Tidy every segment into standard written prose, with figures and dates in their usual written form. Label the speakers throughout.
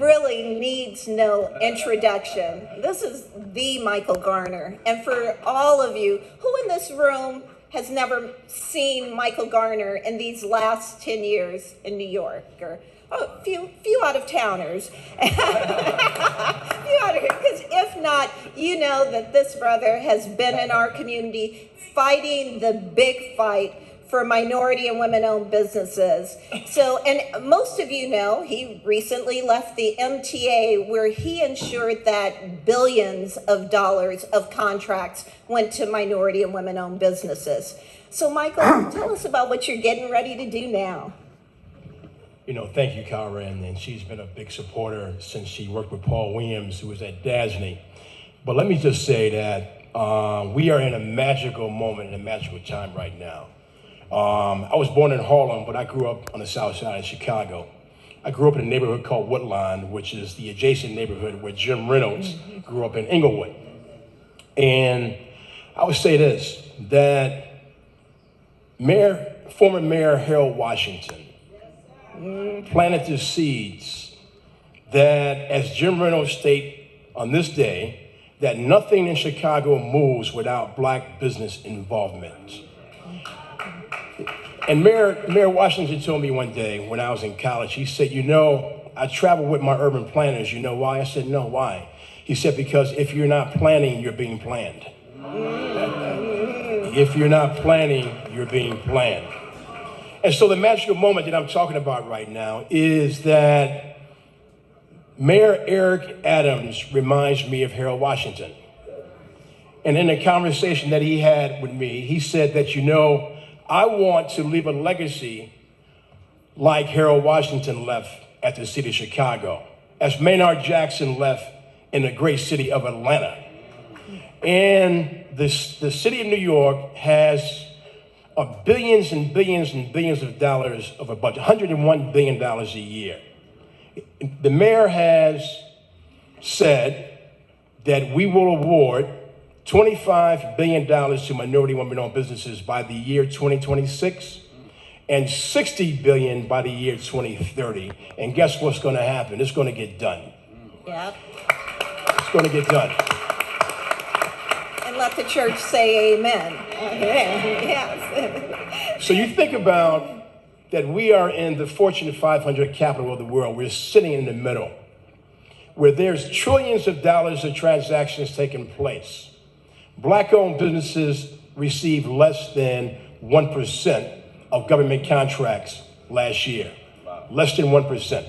Speaker 1: really needs no introduction. This is the Michael Garner. And for all of you, who in this room has never seen Michael Garner in these last 10 years in New York? Or a few out-of-towners. Because if not, you know that this brother has been in our community fighting the big fight for minority and women-owned businesses. So, and most of you know, he recently left the MTA where he ensured that billions of dollars of contracts went to minority and women-owned businesses. So Michael, tell us about what you're getting ready to do now.
Speaker 2: You know, thank you, Cara, and she's been a big supporter since she worked with Paul Williams, who was at Dasney. But let me just say that we are in a magical moment, in a magical time right now. I was born in Harlem, but I grew up on the south side of Chicago. I grew up in a neighborhood called Woodlawn, which is the adjacent neighborhood where Jim Reynolds grew up in Inglewood. And I would say this, that former Mayor Harold Washington planted the seeds that, as Jim Reynolds stated on this day, that nothing in Chicago moves without Black business involvement. And Mayor Washington told me one day when I was in college, he said, you know, I travel with my urban planners. You know why? I said, no, why? He said, because if you're not planning, you're being planned. If you're not planning, you're being planned. And so the magical moment that I'm talking about right now is that Mayor Eric Adams reminds me of Harold Washington. And in a conversation that he had with me, he said that, you know, I want to leave a legacy like Harold Washington left at the city of Chicago, as Maynard Jackson left in the great city of Atlanta. And the city of New York has billions and billions and billions of dollars of a budget, $101 billion a year. The mayor has said that we will award $25 billion to minority women-owned businesses by the year 2026 and $60 billion by the year 2030. And guess what's going to happen? It's going to get done.
Speaker 1: Yep.
Speaker 2: It's going to get done.
Speaker 1: And let the church say amen. Yes.
Speaker 2: So you think about that we are in the Fortune 500 capital of the world. We're sitting in the middle where there's trillions of dollars of transactions taking place. Black-owned businesses receive less than 1% of government contracts last year. Less than 1%.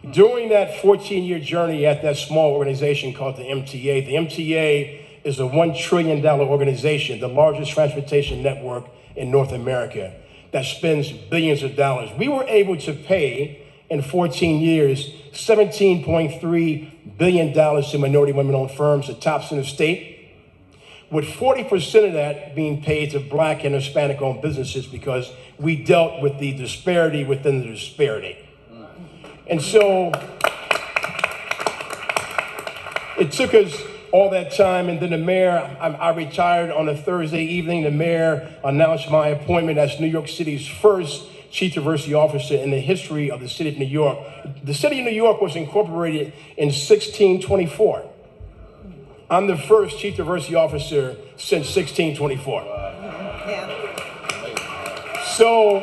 Speaker 2: During that 14-year journey at that small organization called the MTA is a $1 trillion organization, the largest transportation network in North America, that spends billions of dollars. We were able to pay in 14 years $17.3 billion to minority women-owned firms, the tops in the state, with 40% of that being paid to Black and Hispanic-owned businesses because we dealt with the disparity within the disparity. And so it took us all that time, and then the mayor, I retired on a Thursday evening. The mayor announced my appointment as New York City's first chief diversity officer in the history of the city of New York. The city of New York was incorporated in 1624. I'm the first chief diversity officer since 1624.
Speaker 1: Yeah.
Speaker 2: So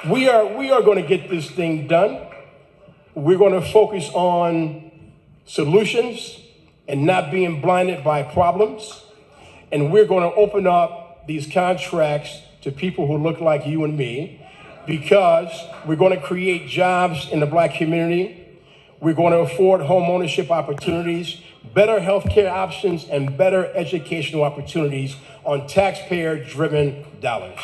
Speaker 2: we are going to get this thing done. We're going to focus on solutions and not being blinded by problems. And we're going to open up these contracts to people who look like you and me, because we're going to create jobs in the Black community. We're going to afford home ownership opportunities, better healthcare options, and better educational opportunities on taxpayer-driven dollars.